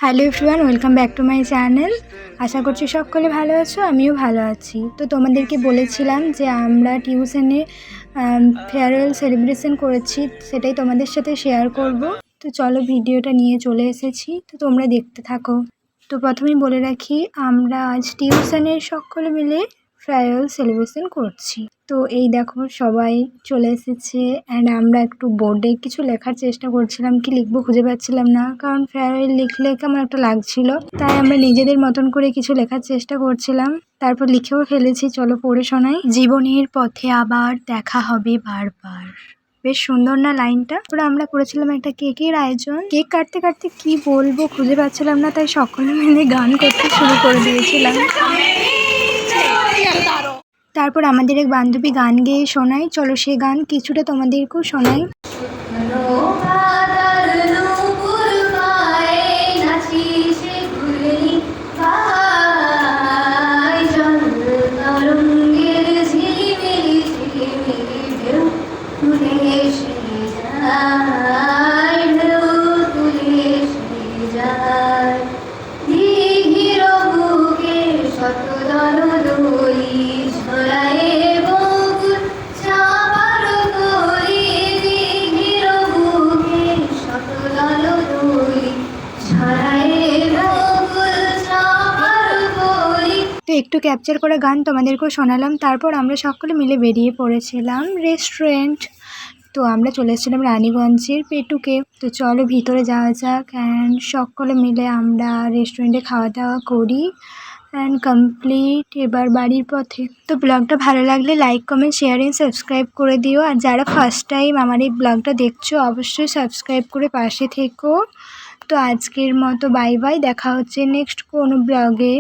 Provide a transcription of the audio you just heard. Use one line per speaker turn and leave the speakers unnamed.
Hello everyone, welcome back to my channel. আশা করছি সকলে ভালো আছো, আমিও ভালো আছি। তো তোমাদেরকে বলেছিলাম যে আমরা টিউশনে ফেয়ারওয়েল সেলিব্রেশন করেছি, সেটাই তোমাদের সাথে শেয়ার করব। তো চলো ভিডিওটা নিয়ে চলে এসেছি, তো তোমরা দেখতে থাকো। তো প্রথমেই বলে রাখি, আমরা আজ টিউশনের সকলে মিলে ফেয়ারওয়েল সেলিব্রেশন করছি। তো এই দেখো সবাই চলে এসেছে অ্যান্ড আমরা একটু বোর্ডে কিছু লেখার চেষ্টা করছিলাম, কি লিখবো খুঁজে পাচ্ছিলাম না, কারণ ফেয়ারওয়েল লিখলে কেমন একটা লাগছিল। তাই আমরা নিজেদের মতন করে কিছু লেখার চেষ্টা করছিলাম, তারপর লিখেও ফেলেছি। চলো পড়ে শোনাই। জীবনের পথে আবার দেখা হবে বারবার। বেশ সুন্দর না লাইনটা? ওরা আমরা করেছিলাম একটা কেকের আয়োজন। কেক কাটতে কাটতে কি বলবো খুঁজে পাচ্ছিলাম না, তাই সকলে মিলে গান করতে শুরু করে দিয়েছিলাম। তারপর আমাদের এক বান্ধবী গান গেয়ে শোনায়, চলো সে গান কিছুটা তোমাদেরকেও শোনাই। তো একটু ক্যাপচার করা গান তোমাদেরকেও শোনালাম। তারপর আমরা সকলে মিলে বেরিয়ে পড়েছিলাম রেস্টুরেন্ট। তো আমরা চলে এসেছিলাম রানীগঞ্জের পেটুকে। তো চলো ভিতরে যাওয়া যাক অ্যান্ড সকলে মিলে আমরা রেস্টুরেন্টে খাওয়া দাওয়া করি অ্যান্ড কমপ্লিট এবার বাড়ির পথে। তো ব্লগটা ভালো লাগলে like, comment, share and subscribe করে দিও। আর যারা ফার্স্ট টাইম আমার এই ব্লগটা দেখছো অবশ্যই সাবস্ক্রাইব করে পাশে থেকো। তো আজকের মতো বাই বাই, দেখা হচ্ছে নেক্সট কোনো ব্লগে।